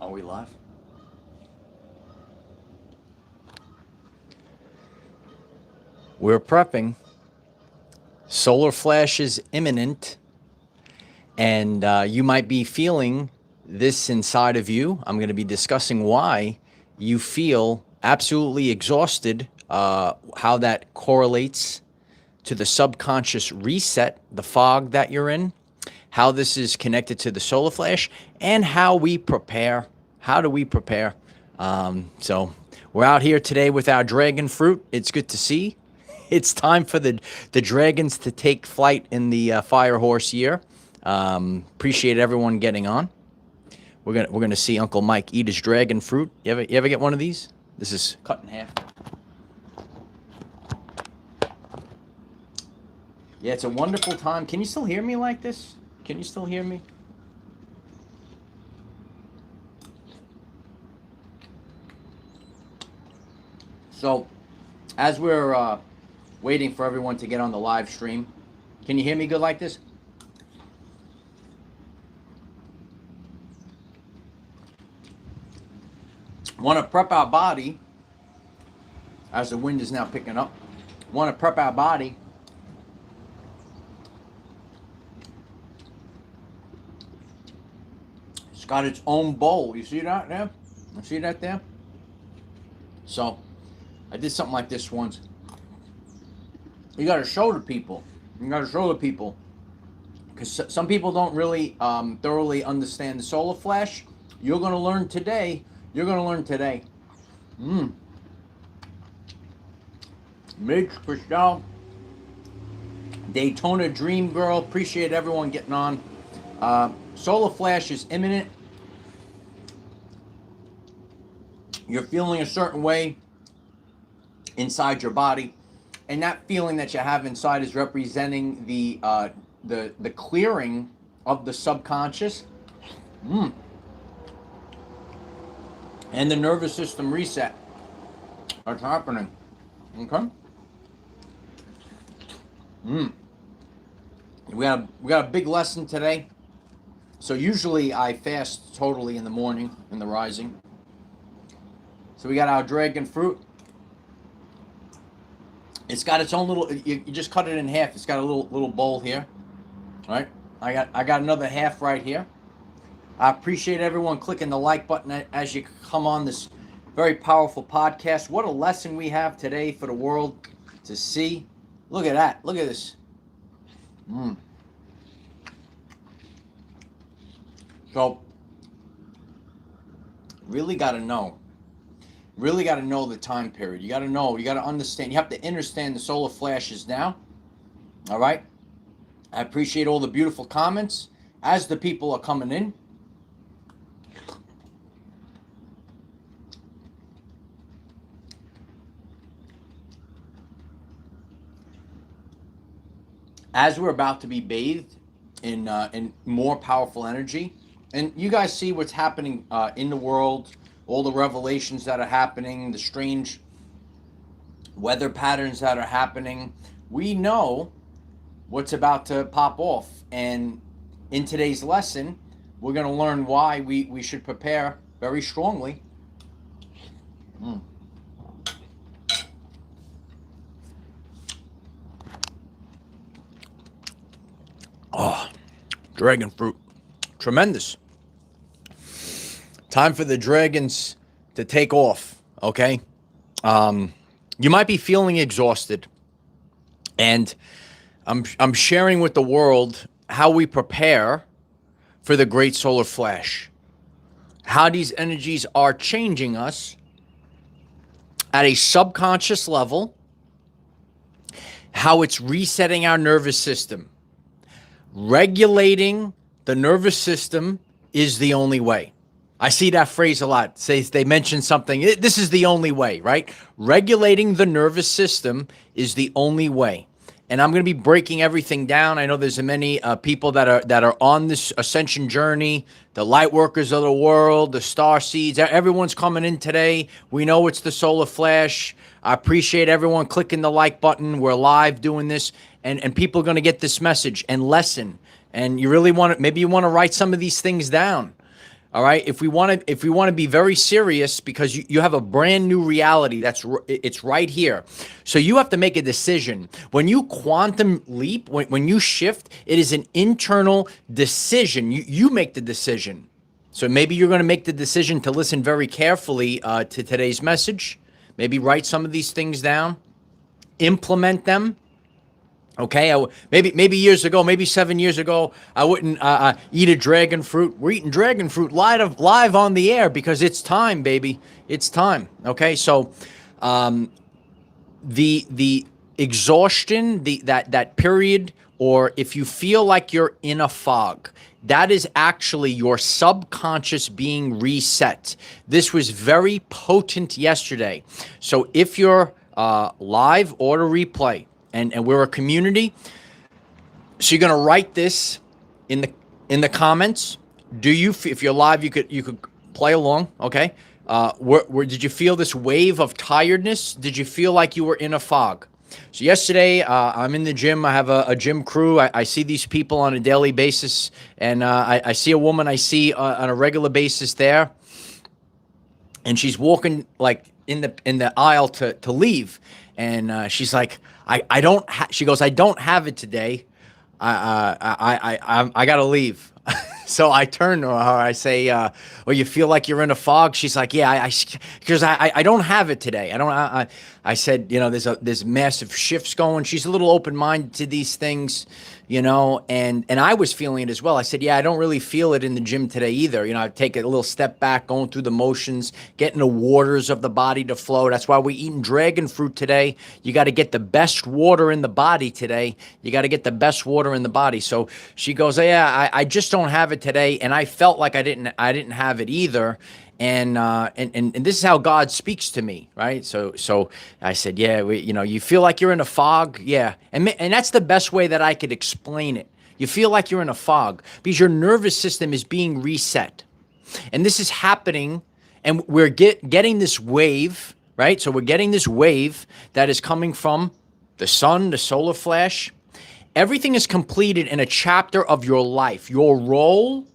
Are we live? We're prepping. Solar flash is imminent, and you might be feeling this inside of you. I'm going to be discussing why you feel absolutely exhausted, how that correlates to the subconscious reset, the fog that you're in, how this is connected to the solar flash, and how we prepare. How do we prepare? So we're out here today with our dragon fruit. It's good to see. It's time for the dragons to take flight in the fire horse year. Appreciate everyone getting on. We're gonna see Uncle Mike eat his dragon fruit. You ever get one of these? This is cut in half. Yeah, it's a wonderful time. Can you still hear me like this? Can you still hear me? So, as we're waiting for everyone to get on the live stream, can you hear me good like this? Want to prep our body, as the wind is now picking up, want to prep our body It's got its own bowl. You see that there? You see that there? So, I did something like this once. You got to show the people. You got to show the people. Because some people don't really thoroughly understand the solar flash. You're going to learn today. You're going to learn today. Midge, Christelle, Daytona Dream Girl. Appreciate everyone getting on. Solar flash is imminent. You're feeling a certain way inside your body, and that feeling that you have inside is representing the clearing of the subconscious, and the nervous system reset. That's happening. Okay. We got a big lesson today. So usually I fast totally in the morning, in the rising. So we got our dragon fruit. It's got its own little, you just cut it in half. It's got a little bowl here. All right. I got another half right here. I appreciate everyone clicking the like button as you come on this very powerful podcast. What a lesson we have today for the world to see. Look at that. Look at this. So, really got to know the time period. You got to understand. You have to understand the solar flashes now. All right. I appreciate all the beautiful comments as the people are coming in. As we're about to be bathed in more powerful energy, and you guys see what's happening in the world, all the revelations that are happening, the strange weather patterns that are happening. We know what's about to pop off, and in today's lesson, we're going to learn why we should prepare very strongly. Oh, dragon fruit. Tremendous. Time for the dragons to take off, okay? You might be feeling exhausted, and I'm sharing with the world how we prepare for the great solar flash, how these energies are changing us at a subconscious level, how it's resetting our nervous system. Regulating the nervous system is the only way. I see that phrase a lot. They mention something. This is the only way, right? Regulating the nervous system is the only way. And I'm going to be breaking everything down. I know there's many people that are on this ascension journey, the light workers of the world, the star seeds. Everyone's coming in today. We know it's the solar flash. I appreciate everyone clicking the like button. We're live doing this, and people are going to get this message and lesson. And you really want to, maybe you want to write some of these things down. All right. If we want to be very serious, because you have a brand new reality it's right here. So you have to make a decision. When you quantum leap, when you shift, it is an internal decision. You make the decision. So maybe you're going to make the decision to listen very carefully to today's message. Maybe write some of these things down, implement them. Okay, maybe years ago, maybe 7 years ago, I wouldn't eat a dragon fruit. We're eating dragon fruit live on the air because it's time, baby. It's time. Okay, so the exhaustion, that period, or if you feel like you're in a fog, that is actually your subconscious being reset. This was very potent yesterday. So if you're live or to replay, and we're a community, so you're gonna write this in the comments. If you're live, you could play along. Okay, where did you feel this wave of tiredness? Did you feel like you were in a fog? So yesterday, I'm in the gym. I have a gym crew. I see these people on a daily basis, and I see a woman I see on a regular basis there, and she's walking like in the aisle to leave, and she's like, I don't. She goes, I don't have it today. I gotta leave. So I turn to her. I say, "Well, you feel like you're in a fog?" She's like, "Yeah, because I don't have it today. I don't." I said, there's massive shifts going. She's a little open-minded to these things, and I was feeling it as well. I said, "Yeah, I don't really feel it in the gym today either. I take a little step back, going through the motions, getting the waters of the body to flow. That's why we're eating dragon fruit today. You got to get the best water in the body today. You got to get the best water in the body." So she goes, "Yeah, I just don't have it today," and I felt like I didn't have it either. And this is how God speaks to me, right? So I said, "Yeah, you feel like you're in a fog, yeah," and that's the best way that I could explain it. You feel like you're in a fog because your nervous system is being reset, and this is happening, and we're getting this wave, right? So we're getting this wave that is coming from the sun, the solar flash. Everything is completed in a chapter of your life. Your role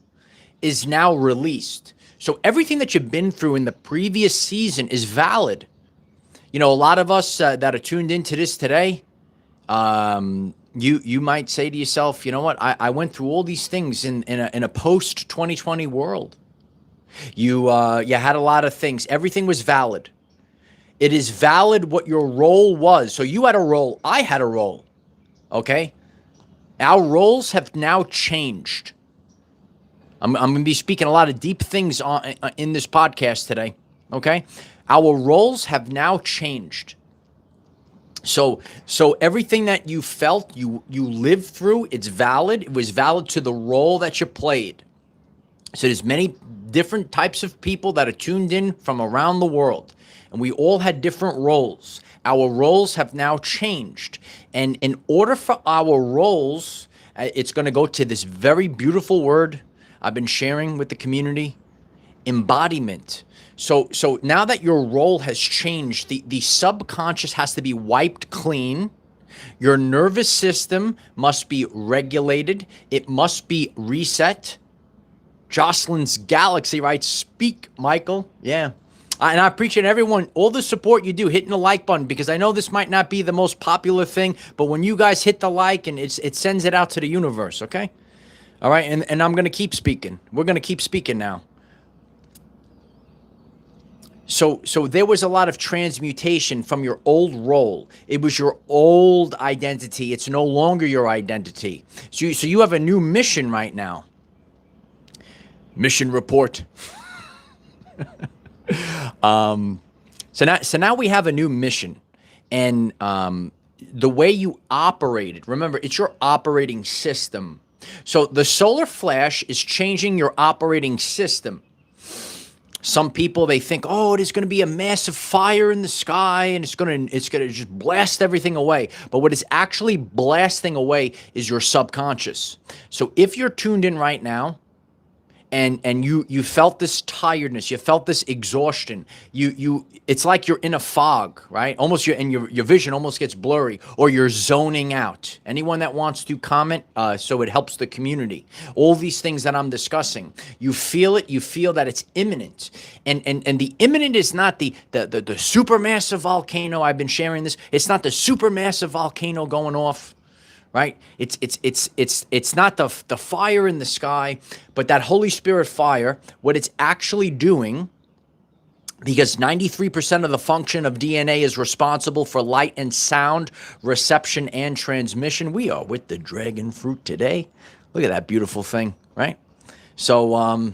is now released. So everything that you've been through in the previous season is valid. A lot of us that are tuned into this today, you might say to yourself, "You know what? I went through all these things in a post 2020 world. You had a lot of things. Everything was valid. It is valid what your role was. So you had a role. I had a role. Okay, our roles have now changed. I'm going to be speaking a lot of deep things in this podcast today, okay? Our roles have now changed. So everything that you felt, you lived through, it's valid. It was valid to the role that you played. So there's many different types of people that are tuned in from around the world, and we all had different roles. Our roles have now changed. And in order for our roles, it's going to go to this very beautiful word I've been sharing with the community, embodiment. So now that your role has changed, the subconscious has to be wiped clean. Your nervous system must be regulated. It must be reset. Jocelyn's Galaxy writes, "Speak, Michael." Yeah. And I appreciate everyone, all the support you do, hitting the like button, because I know this might not be the most popular thing, but when you guys hit the like, and it sends it out to the universe, okay? All right, and I'm going to keep speaking. We're going to keep speaking now. So there was a lot of transmutation from your old role. It was your old identity. It's no longer your identity. So you have a new mission right now. Mission report. So now we have a new mission, and the way you operated. Remember, it's your operating system. So the solar flash is changing your operating system. Some people, they think, "Oh, there's going to be a massive fire in the sky, and it's going to just blast everything away." But what is actually blasting away is your subconscious. So if you're tuned in right now, and you felt this tiredness, you felt this exhaustion. It's like you're in a fog, right? Almost your vision almost gets blurry, or you're zoning out. Anyone that wants to comment, so it helps the community. All these things that I'm discussing, you feel it. You feel that it's imminent, and the imminent is not the supermassive volcano. I've been sharing this. It's not the supermassive volcano going off. Right? It's not the fire in the sky, but that Holy Spirit fire, what it's actually doing, because 93% of the function of DNA is responsible for light and sound reception and transmission. We are with the dragon fruit today. Look at that beautiful thing, right? So,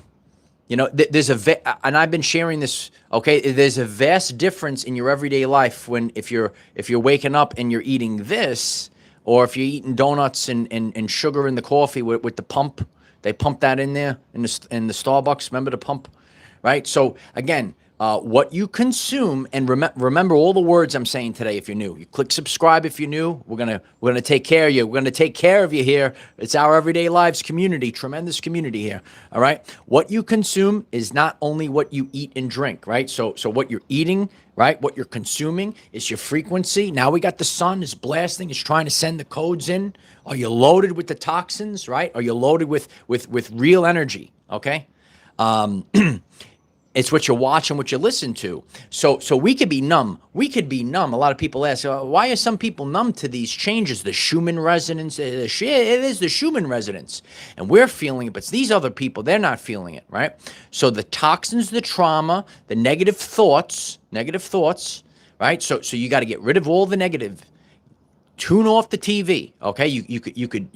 there's and I've been sharing this. Okay, there's a vast difference in your everyday life if you're waking up and you're eating this, or if you're eating donuts and sugar in the coffee with the pump. They pump that in there in the Starbucks. Remember the pump, right? So again, what you consume, and remember all the words I'm saying today. If you're new, you click subscribe. If you're new, we're gonna take care of you. We're gonna take care of you here. It's our Everyday Lives community, tremendous community here. All right. What you consume is not only what you eat and drink, right? So what you're eating, right? What you're consuming is your frequency. Now we got the sun is blasting. It's trying to send the codes in. Are you loaded with the toxins, right? Are you loaded with real energy? Okay. It's what you watch and what you listen to. So we could be numb. We could be numb. A lot of people ask, why are some people numb to these changes? The Schumann resonance. It is the Schumann resonance. And we're feeling it, but it's these other people, they're not feeling it, right? So the toxins, the trauma, the negative thoughts, right? So you got to get rid of all the negative. Tune off the TV, okay? You could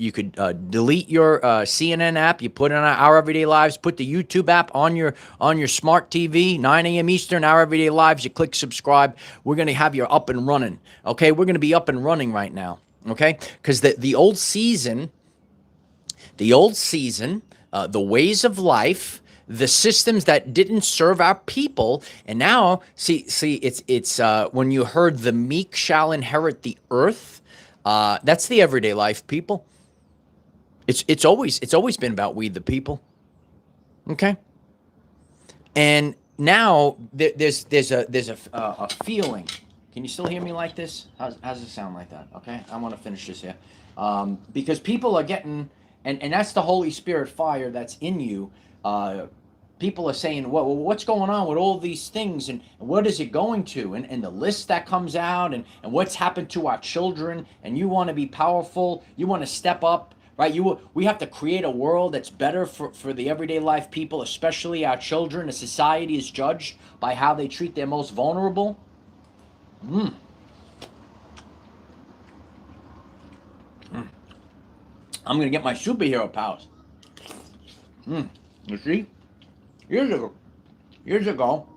delete your CNN app. You put it on Our Everyday Lives. Put the YouTube app on your smart TV. 9 a.m. Eastern, Our Everyday Lives. You click subscribe. We're gonna have you up and running, okay? We're gonna be up and running right now, okay? Because the old season, the ways of life, the systems that didn't serve our people, and now see, it's when you heard the meek shall inherit the earth. That's the everyday life, people. It's always been about we the people. Okay. And now there's a feeling. Can you still hear me like this? How's it sound like that? Okay. I want to finish this here, because people are getting, and that's the Holy Spirit fire that's in you. People are saying, well, what's going on with all these things, and what is it going to? And the list that comes out, and what's happened to our children, and you want to be powerful, you want to step up, right? We have to create a world that's better for the everyday life people, especially our children. The society is judged by how they treat their most vulnerable. I'm going to get my superhero powers. You see? Years ago,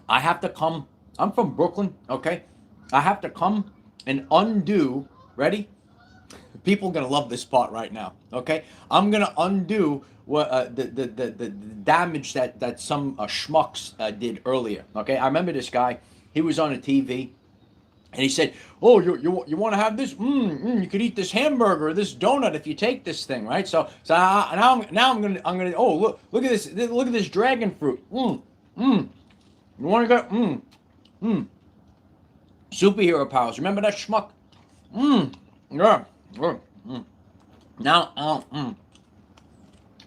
I have to come. I'm from Brooklyn, okay? I have to come and undo. Ready? People are gonna love this part right now, okay? I'm gonna undo what the damage that some schmucks did earlier, okay? I remember this guy. He was on a TV. And he said, "Oh, you want to have this? You could eat this hamburger or this donut if you take this thing, right?" So now I'm gonna. Oh, look at this! Look at this dragon fruit. You want to go? Superhero powers. Remember that schmuck? Yeah. Now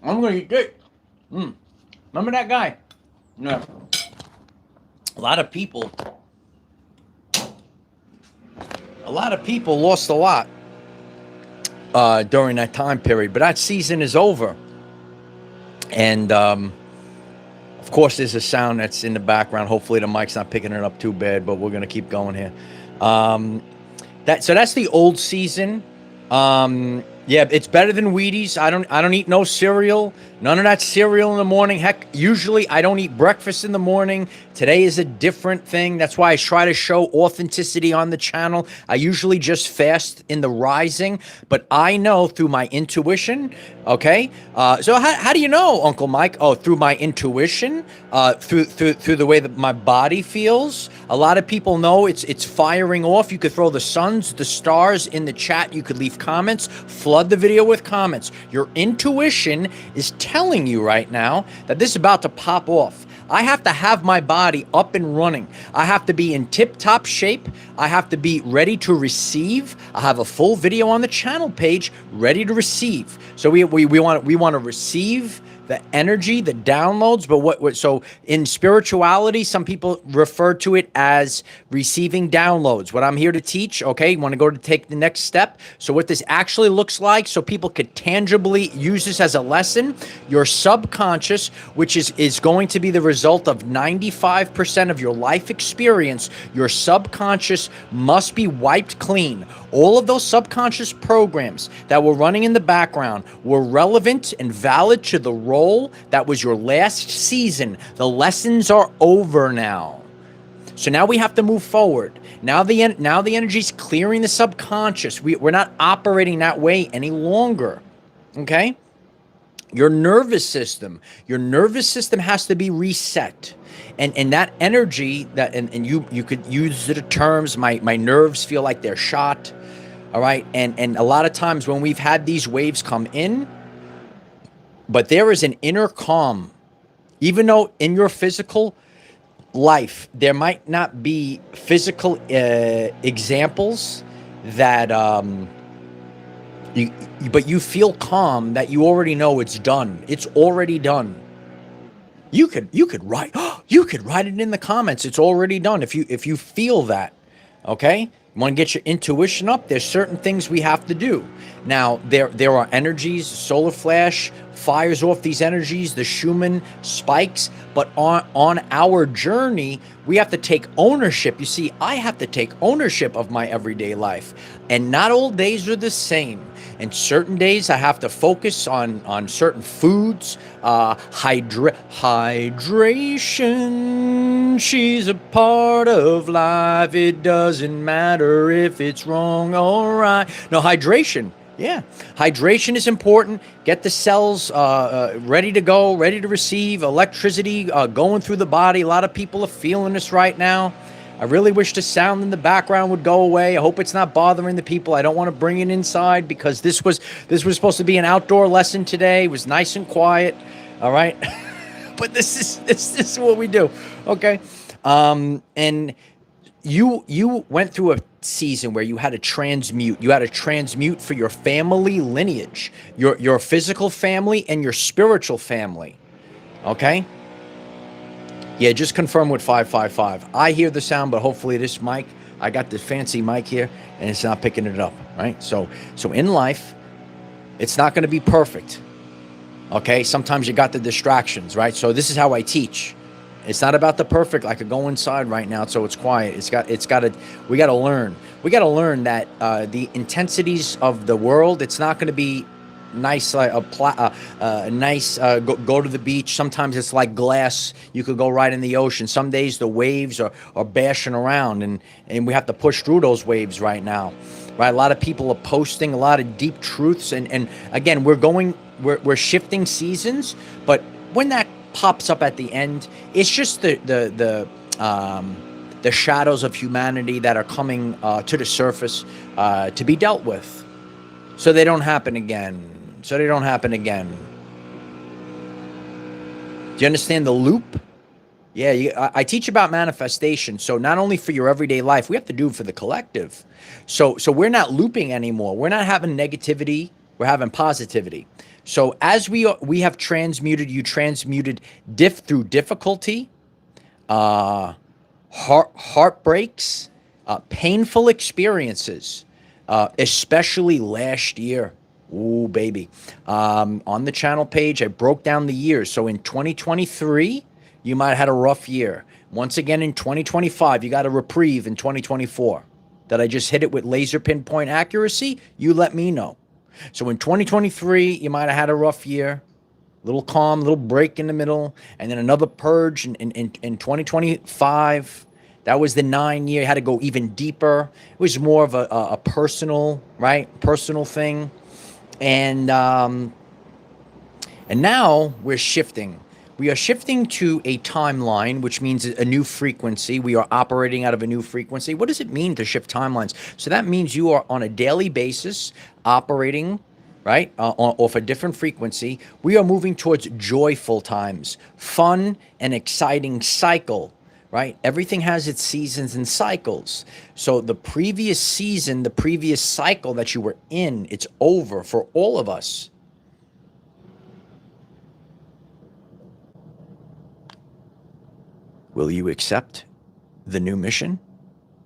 I'm gonna eat it. Remember that guy? Yeah. A lot of people lost a lot during that time period, but that season is over. And of course, there's a sound that's in the background. Hopefully, the mic's not picking it up too bad, but we're gonna keep going here. So that's the old season. Yeah, it's better than Wheaties. I don't eat no cereal. None of that cereal in the morning. Heck, usually I don't eat breakfast in the morning. Today is a different thing. That's why I try to show authenticity on the channel. I usually just fast in the rising, but I know through my intuition, okay? So how do you know, Uncle Mike? Oh, through my intuition, through the way that my body feels. A lot of people know it's firing off. You could throw the suns, the stars in the chat. You could leave comments, flood the video with comments. Your intuition is telling you right now that this is about to pop off. I have to have my body up and running. I have to be in tip-top shape. I have to be ready to receive. I have a full video on the channel page ready to receive. So we want to receive the energy, the downloads, but so in spirituality, some people refer to it as receiving downloads. What I'm here to teach, okay, you want to go to take the next step. So what this actually looks like, so people could tangibly use this as a lesson, your subconscious, which is going to be the result of 95% of your life experience, your subconscious must be wiped clean. All of those subconscious programs that were running in the background were relevant and valid to the role that was your last season. The lessons are over now. So now we have to move forward. Now the energy is clearing the subconscious. We're not operating that way any longer. Okay? Your nervous system has to be reset. And that energy that and you could use the terms, my nerves feel like they're shot. All right. And a lot of times when we've had these waves come in, but there is an inner calm, even though in your physical life, there might not be physical examples that, but you feel calm that you already know it's done. It's already done. You could write, write it in the comments. It's already done. If you feel that, okay? You want to get your intuition up? There's certain things we have to do. Now, there are energies, solar flash fires off these energies, the Schumann spikes, but on our journey, we have to take ownership. You see, I have to take ownership of my everyday life, and not all days are the same. And certain days I have to focus on certain foods, hydration, she's a part of life. It doesn't matter if it's wrong or right. No, hydration. Yeah, hydration is important. Get the cells ready to go, ready to receive electricity going through the body. A lot of people are feeling this right now. I really wish the sound in the background would go away. I hope it's not bothering the people. I don't want to bring it inside because this was supposed to be an outdoor lesson today. It was nice and quiet. All right, but this is what we do. Okay, and you went through a season where you had to transmute. You had to transmute for your family lineage, your physical family and your spiritual family. Okay. Yeah, just confirm with 555. I hear the sound, but hopefully this mic, I got this fancy mic here, and it's not picking it up, right? So in life, it's not going to be perfect. Okay, sometimes you got the distractions, right? So this is how I teach. It's not about the perfect. I could go inside right now, so it's quiet. We got to learn. We got to learn that the intensities of the world, it's not going to be nice, go to the beach. Sometimes it's like glass. You could go right in the ocean. Some days the waves are bashing around, and we have to push through those waves right now. Right? A lot of people are posting a lot of deep truths, and again, we're shifting seasons, but when that pops up at the end, it's just the shadows of humanity that are coming to the surface to be dealt with, so they don't happen again. Do you understand the loop? Yeah, I teach about manifestation. So not only for your everyday life, we have to do it for the collective. So we're not looping anymore. We're not having negativity. We're having positivity. So as we have transmuted, you transmuted through difficulty, heartbreaks, painful experiences, especially last year. Ooh, baby. On the channel page, I broke down the years. So in 2023, you might have had a rough year. Once again, in 2025, you got a reprieve in 2024. That I just hit it with laser pinpoint accuracy? You let me know. So in 2023, you might have had a rough year. little calm, little break in the middle, and then another purge in 2025. That was the 9 year. Had to go even deeper. It was more of a personal, right? Personal thing. And now we're shifting. We are shifting to a timeline, which means a new frequency. We are operating out of a new frequency. What does it mean to shift timelines? So that means you are on a daily basis operating, right, off a different frequency. We are moving towards joyful times, fun and exciting cycle, right? Everything has its seasons and cycles. So the previous season, the previous cycle that you were in, it's over for all of us. Will you accept the new mission?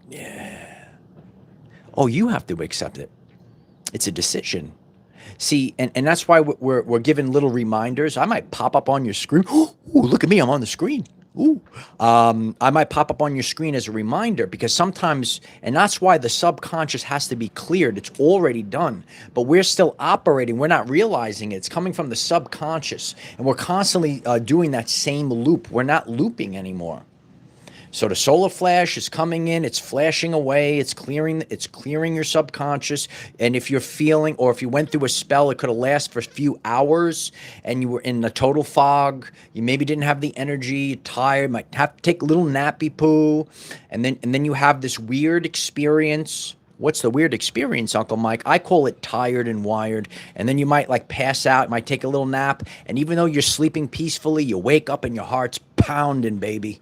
Yeah. Oh, you have to accept it. It's a decision. See, and that's why we're given little reminders. I might pop up on your screen. Ooh, look at me, I'm on the screen. Ooh. I might pop up on your screen as a reminder, because sometimes, and that's why the subconscious has to be cleared. It's already done, but we're still operating. We're not realizing it. It's coming from the subconscious, and we're constantly doing that same loop. We're not looping anymore. So the solar flash is coming in, it's flashing away, it's clearing your subconscious. And if you're feeling, or if you went through a spell, it could have lasted for a few hours and you were in a total fog, you maybe didn't have the energy, you're tired, might have to take a little nappy poo, and then you have this weird experience. What's the weird experience, Uncle Mike? I call it tired and wired. And then you might like pass out, might take a little nap, and even though you're sleeping peacefully, you wake up and your heart's pounding, baby.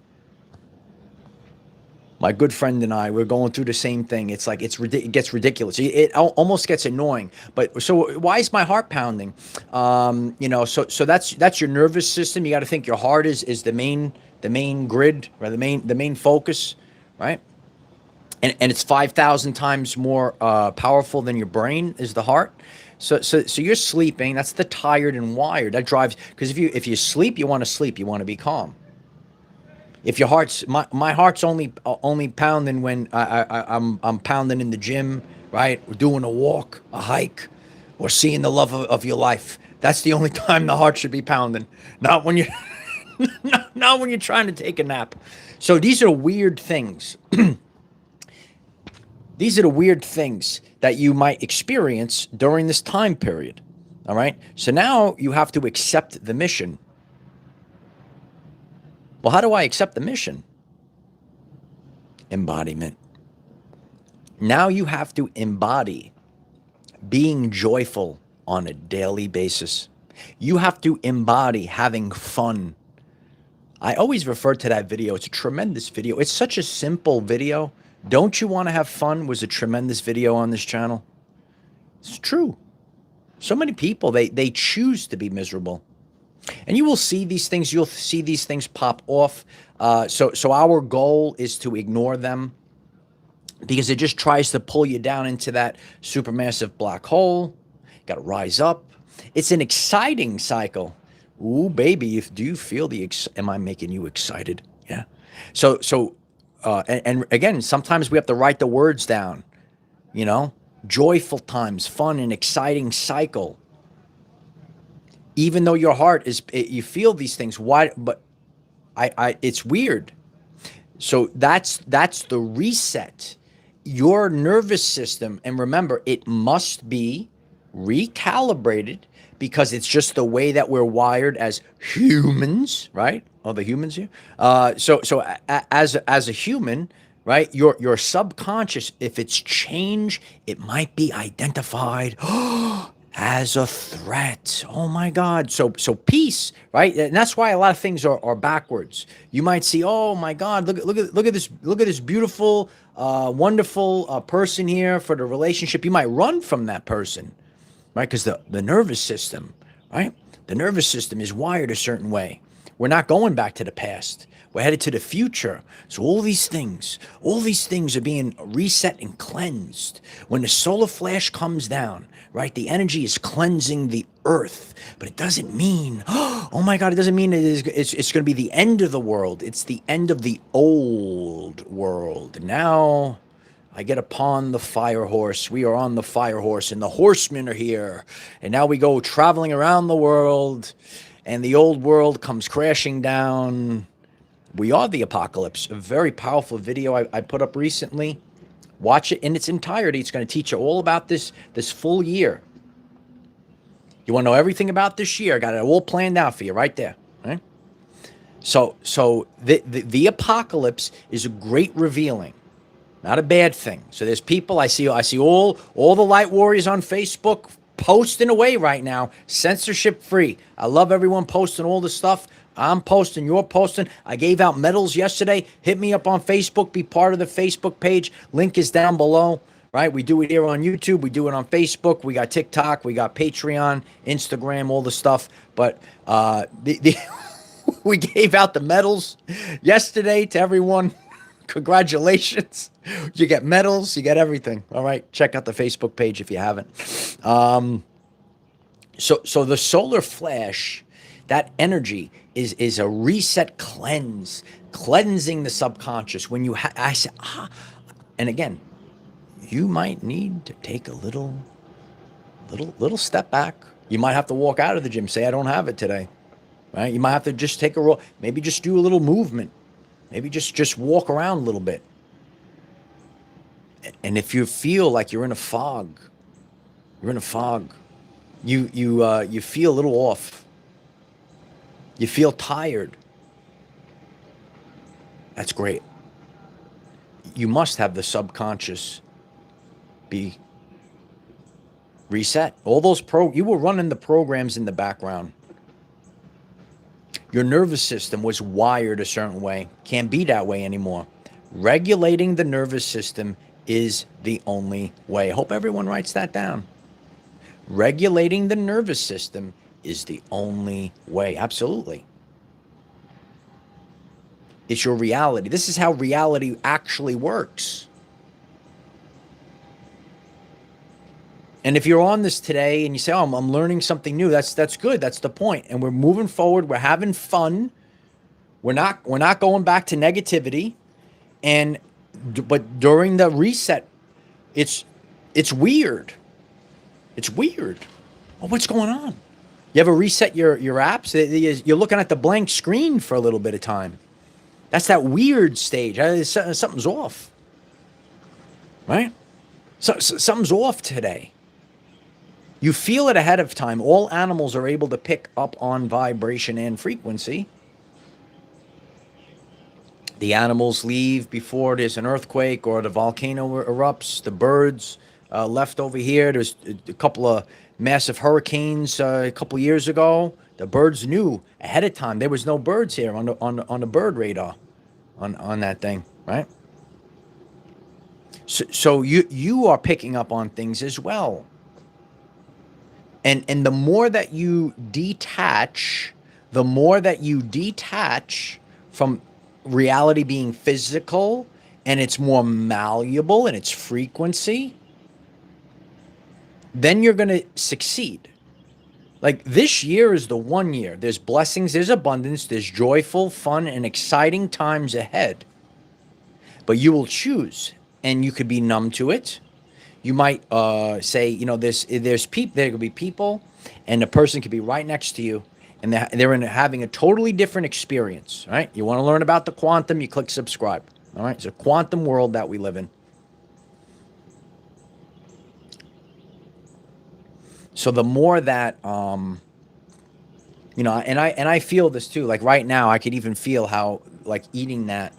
My good friend and I, we're going through the same thing. It's like it gets ridiculous. It almost gets annoying. But so why is my heart pounding? So that's your nervous system. You got to think your heart is the main grid, or the main focus, right? And it's 5,000 times more powerful than your brain is the heart. So you're sleeping. That's the tired and wired. That drives, because if you sleep, you want to sleep. You want to be calm. If your heart's my heart's only pounding when I'm pounding in the gym, right? We're doing a walk, a hike, or seeing the love of your life. That's the only time the heart should be pounding, not when you not when you're trying to take a nap. So these are weird things. These are the weird things that you might experience during this time period. All right. So now you have to accept the mission. Well, how do I accept the mission? Embodiment. Now you have to embody being joyful on a daily basis. You have to embody having fun. I always refer to that video. It's a tremendous video. It's such a simple video. Don't you want to have fun was a tremendous video on this channel. It's true. So many people, they choose to be miserable. And you will see these things. You'll see these things pop off. So our goal is to ignore them, because it just tries to pull you down into that supermassive black hole. You got to rise up. It's an exciting cycle. Ooh, baby, do you feel am I making you excited? Yeah. And again, sometimes we have to write the words down, joyful times, fun and exciting cycle. Even though your heart you feel these things. Why? But it's weird. So that's the reset. Your nervous system, and remember, it must be recalibrated, because it's just the way that we're wired as humans, right? Oh, the humans here. So as a human, right? Your subconscious, if it's change, it might be identified as a threat. Oh my God. So peace, right? And that's why a lot of things are backwards. You might see, oh my God, look at this beautiful, wonderful person here for the relationship. You might run from that person, right? Because the nervous system, right? The nervous system is wired a certain way. We're not going back to the past. We're headed to the future. So all these things are being reset and cleansed. When the solar flash comes down, right, the energy is cleansing the earth. But it doesn't mean, oh my God, it doesn't mean it's going to be the end of the world. It's the end of the old world. Now I get upon the fire horse. We are on the fire horse, and the horsemen are here. And now we go traveling around the world. and the old world comes crashing down. We are the apocalypse. A very powerful video I put up recently. Watch it in its entirety. It's going to teach you all about this full year. You want to know everything about this year? I got it all planned out for you right there. Right? So the apocalypse is a great revealing, not a bad thing. So there's people I see all the light warriors on Facebook posting away right now, censorship free. I love everyone posting all the stuff. I'm posting, you're posting. I gave out medals yesterday. Hit me up on Facebook. Be part of the Facebook page. Link is down below, right? We do it here on YouTube. We do it on Facebook. We got TikTok. We got Patreon, Instagram, all the stuff. But we gave out the medals yesterday to everyone. Congratulations. You get medals. You get everything. All right. Check out the Facebook page if you haven't. So the solar flash, that energy is a reset cleansing the subconscious. When you and again, you might need to take a little step back. You might have to walk out of the gym, say, I don't have it today, right? You might have to just take a roll, maybe just do a little movement, maybe just walk around a little bit. And if you feel like you're in a fog, you feel a little off. You feel tired. That's great. You must have the subconscious be reset. All those you were running the programs in the background. Your nervous system was wired a certain way. Can't be that way anymore. Regulating the nervous system is the only way. I hope everyone writes that down. Regulating the nervous system is the only way. Absolutely. It's your reality. This is how reality actually works. And if you're on this today and you say, oh, I'm learning something new, that's good. That's the point. And we're moving forward. We're having fun. We're not going back to negativity. But during the reset, it's weird. It's weird. Oh, what's going on? You ever reset your apps? You're looking at the blank screen for a little bit of time. That's that weird stage. Something's off, right? So something's off today. You feel it ahead of time. All animals are able to pick up on vibration and frequency. The animals leave before there's an earthquake or the volcano erupts. The birds left over here. There's a couple of massive hurricanes a couple years ago. The birds knew ahead of time. There was no birds here on the bird radar on that thing, right? So you are picking up on things as well. And the more that you detach from reality being physical, and it's more malleable in its frequency, then you're going to succeed. Like this year is the one year. There's blessings, there's abundance, there's joyful, fun, and exciting times ahead. But you will choose, and you could be numb to it. You might say, there could be people, and the person could be right next to you, and they're having a totally different experience, right? You want to learn about the quantum, you click subscribe, all right? It's a quantum world that we live in. So the more that, and I feel this too, like right now, I could even feel how, like eating that,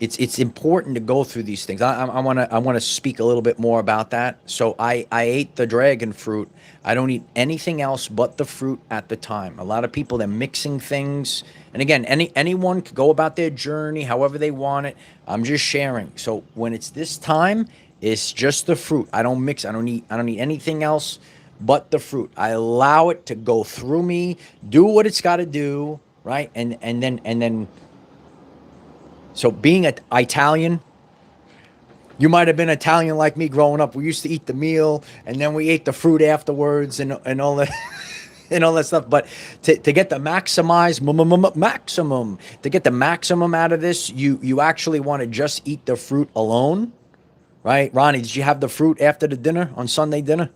it's important to go through these things. I want to speak a little bit more about that. So I ate the dragon fruit. I don't eat anything else but the fruit at the time. A lot of people, they're mixing things. And again, anyone could go about their journey however they want it. I'm just sharing. So when it's this time, it's just the fruit. I don't mix. I don't eat anything else but the fruit. I allow it to go through me, do what it's got to do, right? And then. So being an Italian, you might have been Italian like me growing up. We used to eat the meal, and then we ate the fruit afterwards, and all that, and all that stuff. But to get the maximum, to get the maximum out of this, you actually want to just eat the fruit alone, right? Ronnie, did you have the fruit after the dinner on Sunday dinner?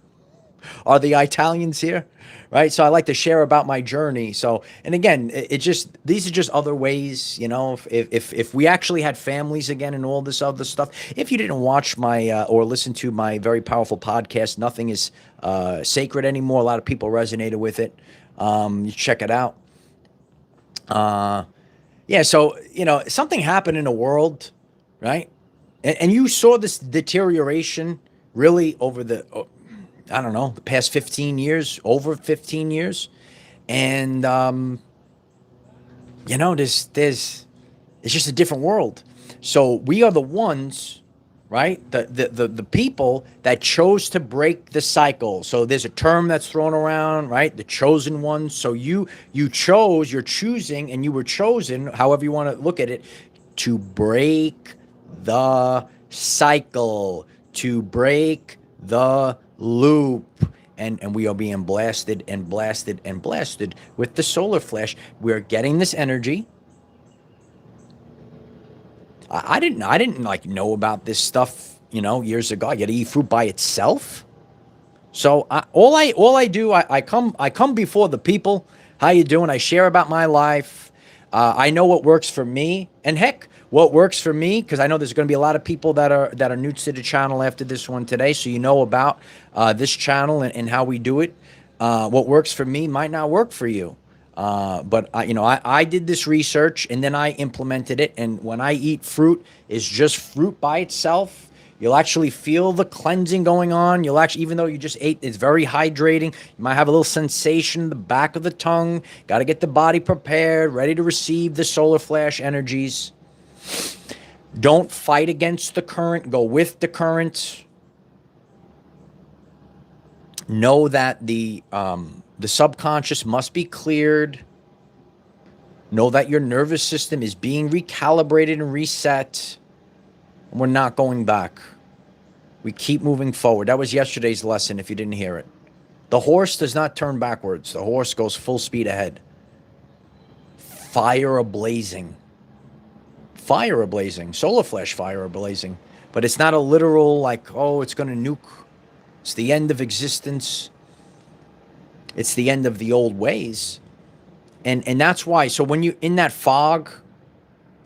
Are the Italians here? Right. So I like to share about my journey. So, and again, it just, these are just other ways, you know, if we actually had families again and all this other stuff, if you didn't watch my, or listen to my very powerful podcast, Nothing is Sacred Anymore. A lot of people resonated with it. You check it out. Yeah. So, you know, something happened in the world, right? And you saw this deterioration really over the, I don't know, the past 15 years, over 15 years. And, you know, it's just a different world. So we are the ones, right? The people that chose to break the cycle. So there's a term that's thrown around, right? The chosen ones. So you chose, you're choosing, and you were chosen, however you want to look at it, to break the cycle, to break the loop. And we are being blasted and blasted and blasted with the solar flash. We're getting this energy. I didn't like know about this stuff, you know, years ago. I got to eat fruit by itself. So all I do, I come before the people. How you doing? I share about my life. I know what works for me, and heck, what works for me, because I know there's going to be a lot of people that are new to the channel after this one today. So you know about this channel and how we do it. What works for me might not work for you. But I did this research and then I implemented it. And when I eat fruit, it's just fruit by itself. You'll actually feel the cleansing going on. You'll actually, even though you just ate, it's very hydrating. You might have a little sensation in the back of the tongue. Got to get the body prepared, ready to receive the solar flash energies. Don't fight against the current. Go with the current. Know that the subconscious must be cleared. Know that your nervous system is being recalibrated and reset. And we're not going back. We keep moving forward. That was yesterday's lesson if you didn't hear it. The horse does not turn backwards. The horse goes full speed ahead. Fire ablazing. Fire ablazing. Solar flash fire ablazing. But it's not a literal like, oh, it's going to nuke. It's the end of existence. It's the end of the old ways. And that's why. So when you're in that fog,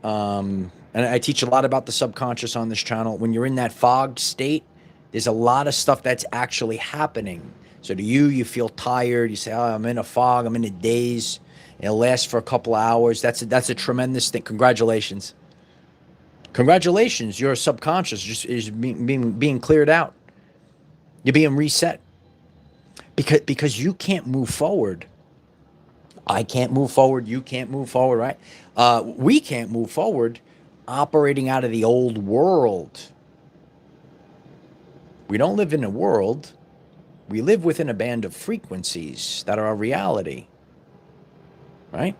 and I teach a lot about the subconscious on this channel. When you're in that fog state, there's a lot of stuff that's actually happening. So to you, you feel tired. You say, oh, I'm in a fog. I'm in a daze. It'll last for a couple of hours. That's a tremendous thing. Congratulations. Congratulations. Your subconscious just is being cleared out. You're being reset. Because you can't move forward. I can't move forward. You can't move forward, right? We can't move forward operating out of the old world. We don't live in a world. We live within a band of frequencies that are our reality, right?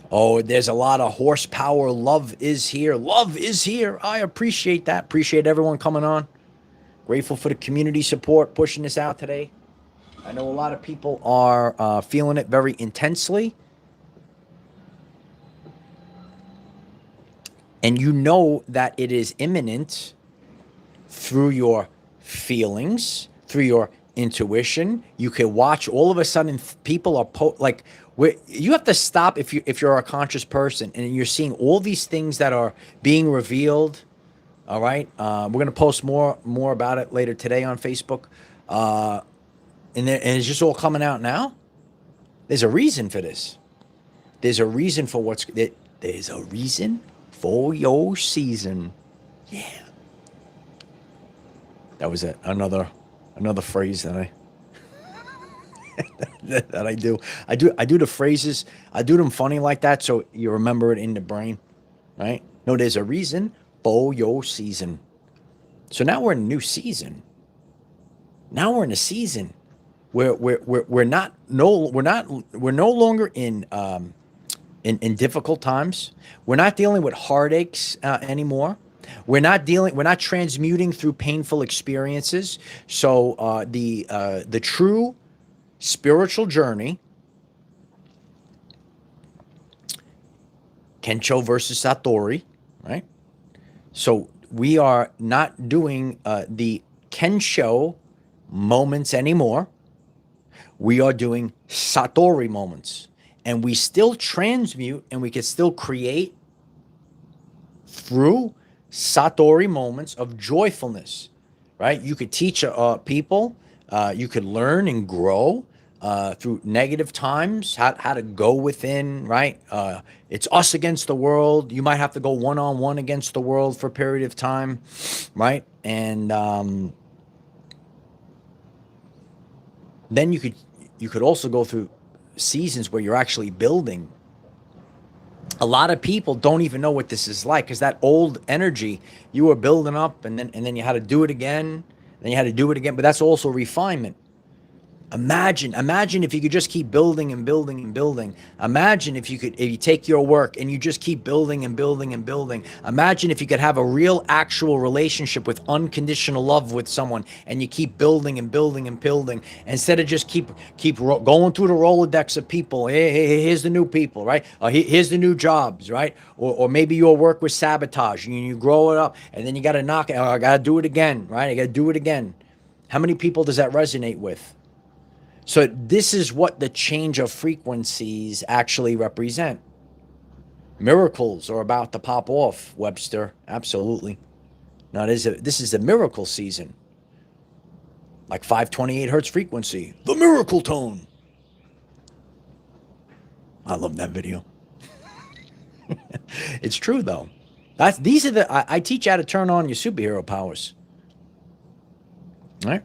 Oh, there's a lot of horsepower. Love is here. Love is here. I appreciate that. Appreciate everyone coming on. Grateful for the community support, pushing this out today. I know a lot of people are feeling it very intensely. And you know that it is imminent through your feelings, through your intuition. You can watch all of a sudden people are you have to stop if you're a conscious person and you're seeing all these things that are being revealed. All right. We're going to post more about it later today on Facebook. And it's just all coming out now. There's a reason for this. There's a reason for there's a reason for your season. Yeah. That was another phrase that that I do. I do the phrases. I do them funny like that so you remember it in the brain, right? No, there's a reason for your season. So now we're in a new season. Now we're in a season where we're no longer in difficult times. We're not dealing with heartaches anymore. We're not transmuting through painful experiences. So the true spiritual journey, Kencho versus Satori, right? So we are not doing the Kensho moments anymore. We are doing Satori moments. And we still transmute and we can still create through Satori moments of joyfulness, right? You could teach people, you could learn and grow through negative times, how to go within, right? It's us against the world. You might have to go one-on-one against the world for a period of time, right? And then you could also go through seasons where you're actually building. A lot of people don't even know what this is like because that old energy you were building up and then you had to do it again, then you had to do it again, but that's also refinement. Imagine if you could just keep building and building and building. Imagine if you take your work and you just keep building and building and building. Imagine if you could have a real actual relationship with unconditional love with someone and you keep building and building and building instead of just keep going through the Rolodex of people. Hey, here's the new people, right? Here's the new jobs, right? Or maybe your work was sabotage and you grow it up and then you got to knock it. Oh, I got to do it again, right? I got to do it again. How many people does that resonate with? So this is what the change of frequencies actually represent. Miracles are about to pop off, Webster. Absolutely. Now, this is a miracle season. Like 528 hertz frequency. The miracle tone. I love that video. It's true, though. These are I teach you how to turn on your superhero powers. All right?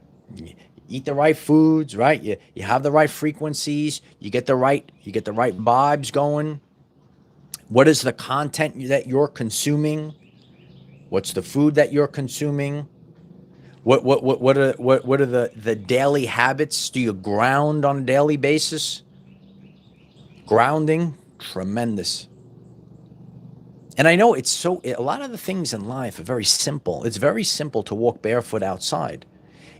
Eat the right foods, right? You have the right frequencies. You get the right vibes going. What is the content that you're consuming? What's the food that you're consuming? What are the daily habits? Do you ground on a daily basis? Grounding, tremendous. And I know a lot of the things in life are very simple. It's very simple to walk barefoot outside.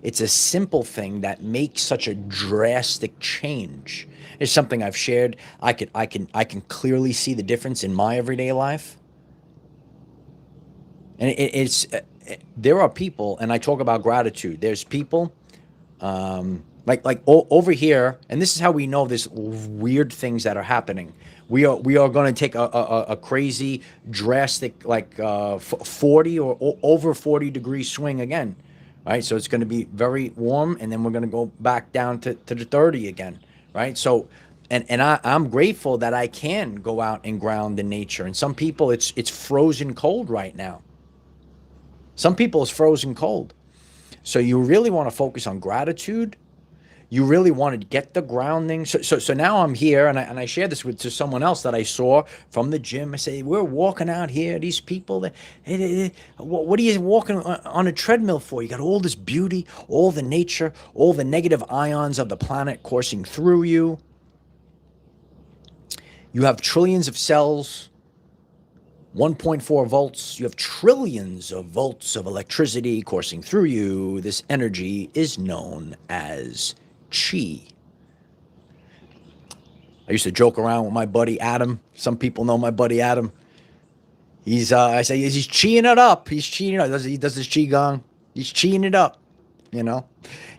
It's a simple thing that makes such a drastic change. It's something I've shared. I can clearly see the difference in my everyday life. And there are people, and I talk about gratitude. There's people, over here, and this is how we know there's weird things that are happening. We are going to take a crazy, drastic, 40 or over 40 degree swing again. Right, so it's going to be very warm, and then we're going to go back down to the 30 again, right? So, and I'm grateful that I can go out and ground in nature. And some people, it's frozen cold right now. Some people it's frozen cold. So you really want to focus on gratitude. You really want to get the grounding. So now I'm here, and I shared this to someone else that I saw from the gym. I say, we're walking out here. These people, what are you walking on a treadmill for? You got all this beauty, all the nature, all the negative ions of the planet coursing through you. You have trillions of cells, 1.4 volts. You have trillions of volts of electricity coursing through you. This energy is known as chi. I used to joke around with my buddy Adam. Some people know my buddy Adam. He's he's chiing it up. He's cheating it up. He does his qigong. He's cheating it up,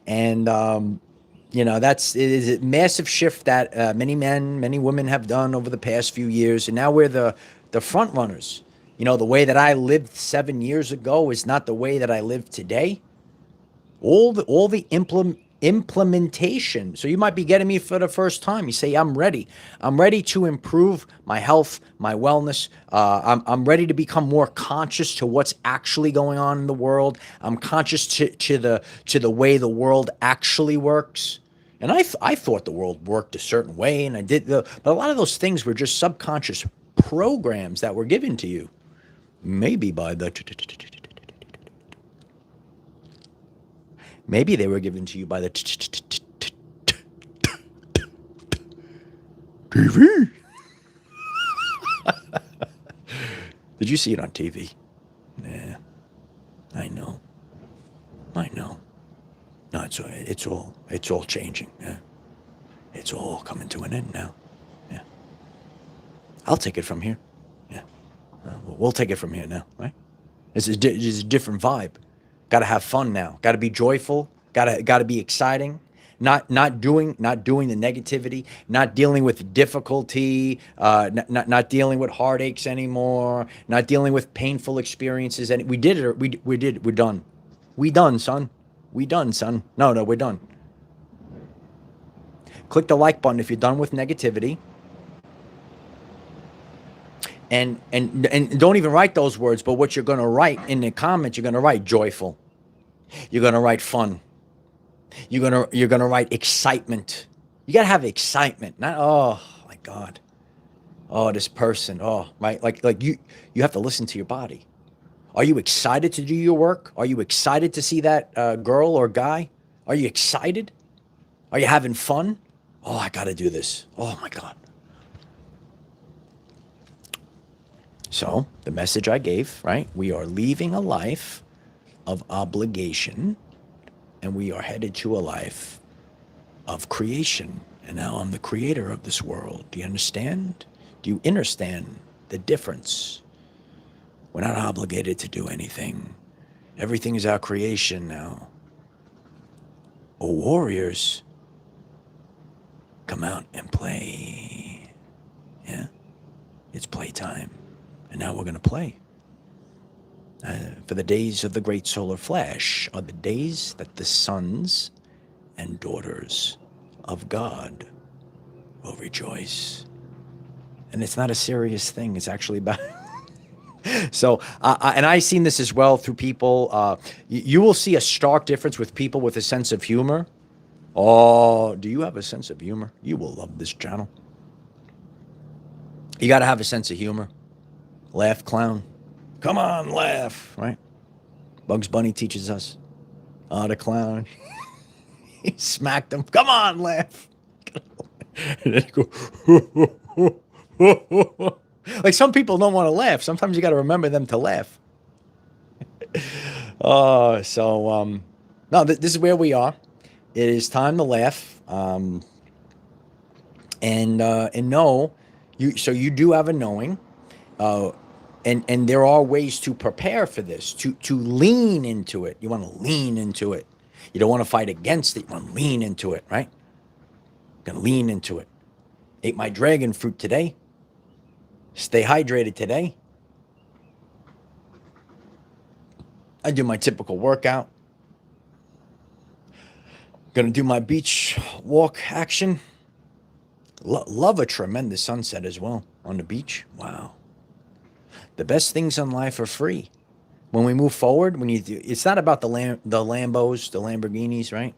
and it is a massive shift that many men, many women have done over the past few years, and now we're the front runners. The way that I lived 7 years ago is not the way that I live today. All the implementation. So you might be getting me for the first time. You say, I'm ready. I'm ready to improve my health, my wellness. I'm ready to become more conscious to what's actually going on in the world. I'm conscious to the way the world actually works. And I thought the world worked a certain way, and I did. But a lot of those things were just subconscious programs that were given to you, maybe by the. Maybe they were given to you by the TV. Did you see it on TV? Yeah, I know. No, it's all changing. Yeah, it's all coming to an end now. Yeah, I'll take it from here. Yeah, we'll take it from here now, right? This is a different vibe. Got to have fun now. Got to be joyful. Gotta be exciting. Not doing the negativity, not dealing with difficulty, not dealing with heartaches anymore, not dealing with painful experiences. And we did it. We did. We're done. We done, son. We done, son. No, we're done. Click the like button if you're done with negativity. And don't even write those words, but what you're going to write in the comments, you're going to write joyful. You're going to write fun. You're gonna write excitement. You gotta have excitement. Not, oh my God. Oh, this person. Oh, right. Like you have to listen to your body. Are you excited to do your work? Are you excited to see that girl or guy? Are you excited? Are you having fun? Oh, I gotta do this. Oh my God. So the message I gave, right? We are leaving a life of obligation, and we are headed to a life of creation. And now I'm the creator of this world. Do you understand? Do you understand the difference? We're not obligated to do anything. Everything is our creation now. Oh, warriors, come out and play. Yeah, it's playtime. And now we're going to play. For the days of the great solar flash are the days that the sons and daughters of God will rejoice. And it's not a serious thing. It's actually about... So, and I've seen this as well through people. You will see a stark difference with people with a sense of humor. Oh, do you have a sense of humor? You will love this channel. You got to have a sense of humor. Laugh, clown. Come on, laugh, right? Bugs Bunny teaches us. Oh, the clown. He smacked him. Come on, laugh. And then go, like some people don't want to laugh. Sometimes you got to remember them to laugh. No, this is where we are. It is time to laugh. And know, so you do have a knowing. And there are ways to prepare for this, to lean into it. You want to lean into it. You don't want to fight against it. You want to lean into it, right? Gonna lean into it. Ate my dragon fruit today. Stay hydrated today. I do my typical workout. Gonna do my beach walk action. Love a tremendous sunset as well on the beach. Wow. The best things in life are free. When we move forward, it's not about the Lambos, the Lamborghinis, right?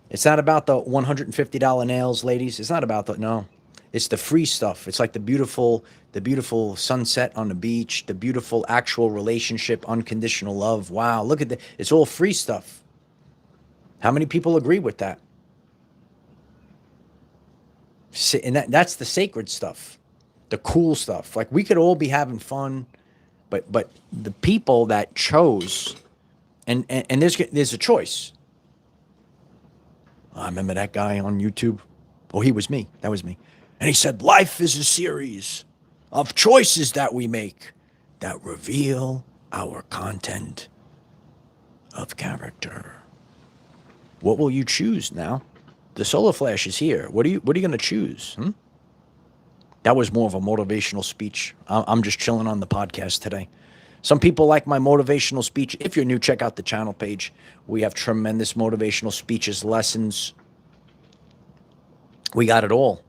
It's not about the $150 nails, ladies. It's not about that. No, it's the free stuff. It's like the beautiful sunset on the beach, the beautiful actual relationship, unconditional love. Wow, look at that. It's all free stuff. How many people agree with that? And that's the sacred stuff, the cool stuff. Like we could all be having fun, but the people that chose, and there's a choice. I remember that guy on YouTube. Oh, he was me. That was me. And he said, life is a series of choices that we make that reveal our content of character. What will you choose now? The solar flash is here. What are you going to choose? That was more of a motivational speech. I'm just chilling on the podcast today. Some people like my motivational speech. If you're new, check out the channel page. We have tremendous motivational speeches, lessons. We got it all.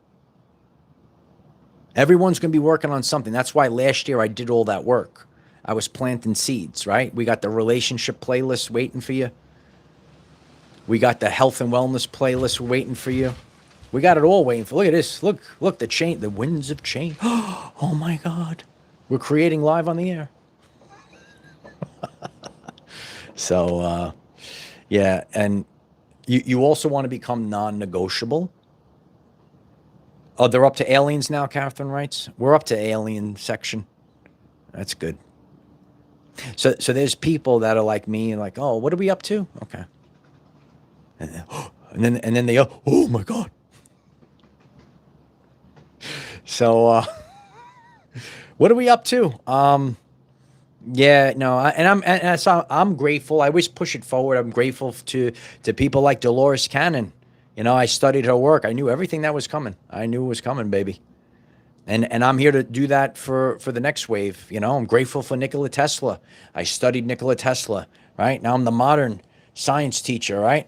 Everyone's going to be working on something. That's why last year I did all that work. I was planting seeds, right? We got the relationship playlist waiting for you. We got the health and wellness playlist waiting for you. We got it all waiting for. Look at this. Look, the winds of change. Oh my God. We're creating live on the air. So, yeah. And you also want to become non-negotiable. Oh, they're up to aliens now, Catherine writes. We're up to alien section. That's good. So there's people that are like me and like, oh, what are we up to? Okay. And then they go, oh my God. So what are we up to? Yeah, no, so I'm grateful. I always push it forward. I'm grateful to people like Dolores Cannon. You know, I studied her work. I knew everything that was coming. I knew it was coming, baby. And I'm here to do that for the next wave. You know, I'm grateful for Nikola Tesla. I studied Nikola Tesla. Right now, I'm the modern science teacher. Right,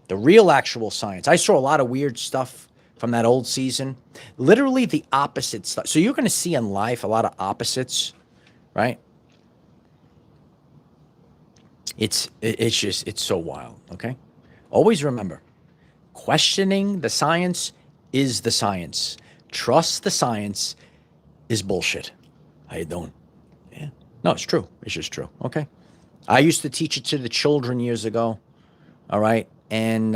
the real actual science. I saw a lot of weird stuff from that old season. Literally the opposite stuff. So you're going to see in life a lot of opposites. Right. It's so wild. Okay. Always remember, questioning the science is the science. Trust the science is bullshit. How you doing? Yeah. No, it's true. It's just true. Okay. I used to teach it to the children years ago. All right. And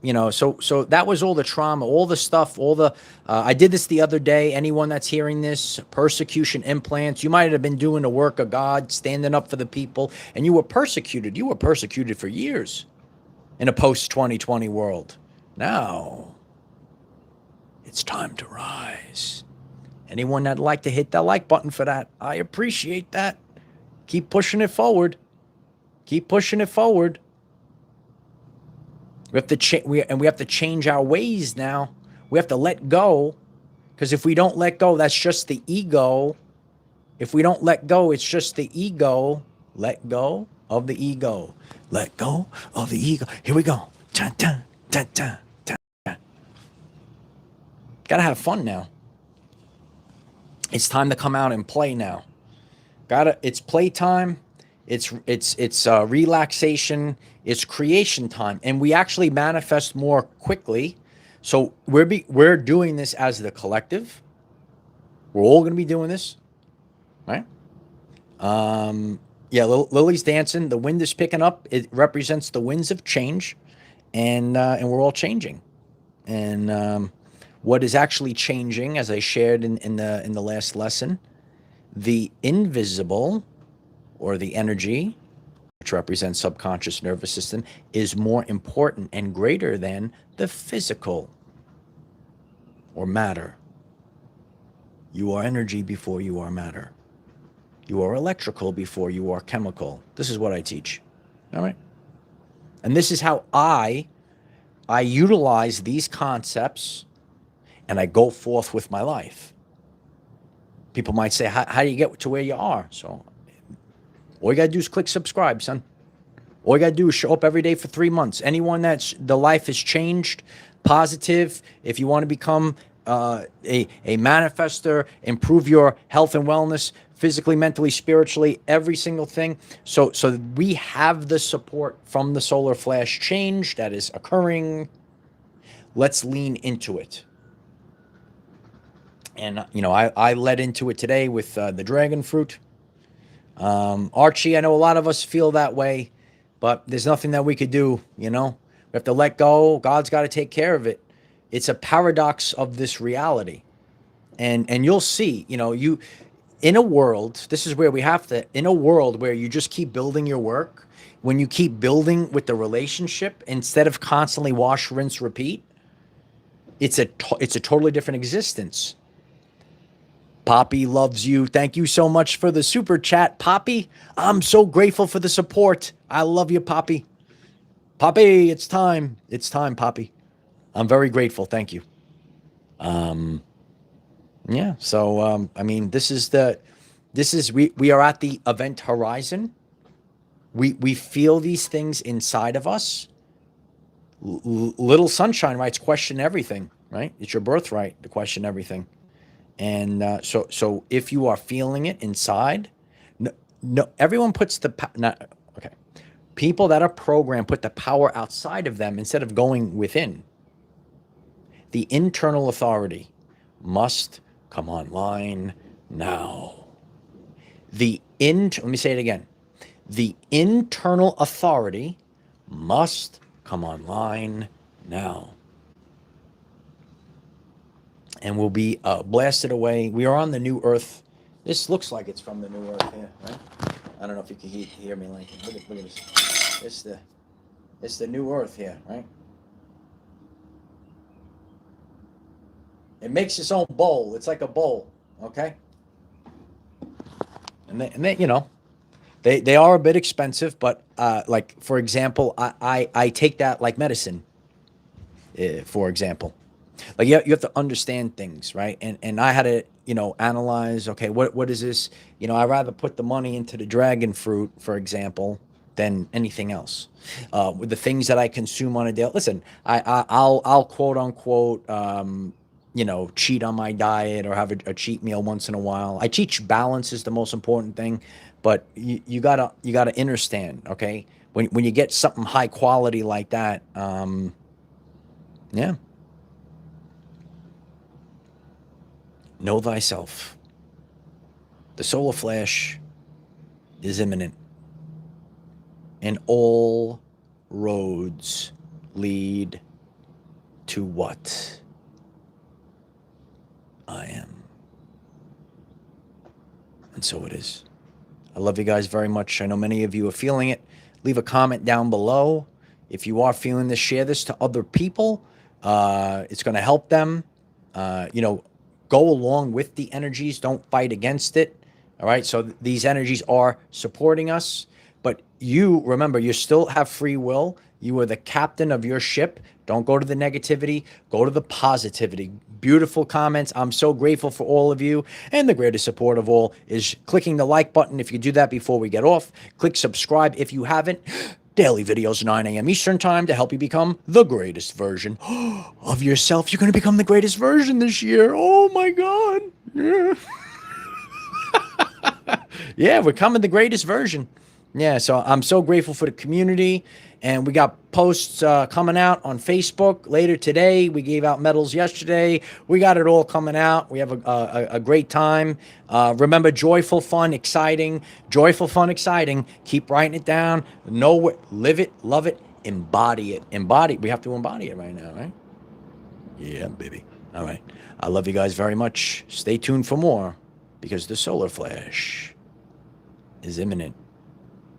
you know, so that was all the trauma, all the stuff, all the. I did this the other day. Anyone that's hearing this, persecution implants. You might have been doing the work of God, standing up for the people, and you were persecuted. You were persecuted for years in a post 2020 world. Now it's time to rise. Anyone that'd like to hit that like button for that, I appreciate that. Keep pushing it forward. Keep pushing it forward. We have to we have to change our ways now. We have to let go, because if we don't let go, that's just the ego. If we don't let go, it's just the ego. Let go of the ego. Let go of the ego. Here we go. Dun, dun, dun, dun, dun. Gotta have fun now. It's time to come out and play now. It's playtime. It's relaxation. It's creation time, and we actually manifest more quickly. So we're doing this as the collective. We're all going to be doing this, right? Yeah, Lily's dancing. The wind is picking up. It represents the winds of change, and we're all changing. And what is actually changing, as I shared in the last lesson, the invisible, or the energy, which represents subconscious nervous system, is more important and greater than the physical, or matter. You are energy before you are matter. You are electrical before you are chemical. This is what I teach. All right. And this is how I utilize these concepts, and I go forth with my life. People might say, how do you get to where you are? So all you got to do is click subscribe, son. All you got to do is show up every day for 3 months. Anyone that's the life has changed, positive, if you want to become a manifester, improve your health and wellness, physically, mentally, spiritually, every single thing. So we have the support from the solar flash change that is occurring. Let's lean into it. And, you know, I led into it today with the dragon fruit. Archie, I know a lot of us feel that way, but there's nothing that we could do, you know? We have to let go. God's got to take care of it. It's a paradox of this reality. And you'll see, you know, in a world, this is where we have to, in a world where you just keep building your work, when you keep building with the relationship, instead of constantly wash, rinse, repeat, it's a totally different existence. Poppy loves you. Thank you so much for the super chat, Poppy. I'm so grateful for the support. I love you, Poppy. Poppy, it's time. It's time, Poppy. I'm very grateful. Thank you. Yeah. So, I mean, we are at the event horizon. We feel these things inside of us. Little Sunshine writes, question everything, right? It's your birthright to question everything. And so if you are feeling it inside, no, everyone puts okay. People that are programmed put the power outside of them instead of going within. The internal authority must come online now. Let me say it again. The internal authority must come online now. And we'll be blasted away. We are on the new earth. This looks like it's from the new earth here, right? I don't know if you can hear me. Like, look at this. It's the new earth here, right? It makes its own bowl. It's like a bowl, okay? And then you know, They are a bit expensive, but like for example, I take that like medicine. For example, like you have to understand things, right? And I had to analyze. Okay, what is this? I'd rather put the money into the dragon fruit, for example, than anything else. With the things that I consume on a daily. Listen, I'll quote unquote. Cheat on my diet or have a cheat meal once in a while. I teach balance is the most important thing, but you gotta understand. Okay, when you get something high quality like that, yeah, know thyself. The solar flash is imminent, and all roads lead to what I am. And so it is. I love you guys very much. I know many of you are feeling it. Leave a comment down below. If you are feeling this, share this to other people. It's going to help them. Go along with the energies. Don't fight against it. All right. So these energies are supporting us. But you, remember, you still have free will. You are the captain of your ship. Don't go to the negativity. Go to the positivity. Beautiful comments. I'm so grateful for all of you. And the greatest support of all is clicking the like button if you do that before we get off. Click subscribe if you haven't. Daily videos, 9 a.m. Eastern time to help you become the greatest version of yourself. You're going to become the greatest version this year. Oh, my God. Yeah. Yeah, we're coming the greatest version. Yeah, so I'm so grateful for the community. And we got posts coming out on Facebook later today. We gave out medals yesterday. We got it all coming out. We have a great time. Remember, joyful, fun, exciting. Joyful, fun, exciting. Keep writing it down. Know it, live it, love it, embody it. Embody. We have to embody it right now, right? Yeah, baby. All right. I love you guys very much. Stay tuned for more because the solar flash is imminent.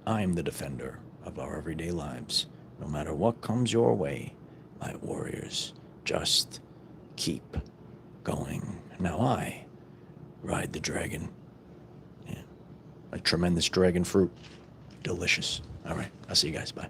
I am the defender of our everyday lives. No matter what comes your way, my warriors, just keep going. Now I ride the dragon. Yeah. A tremendous dragon fruit. Delicious. All right. I'll see you guys. Bye.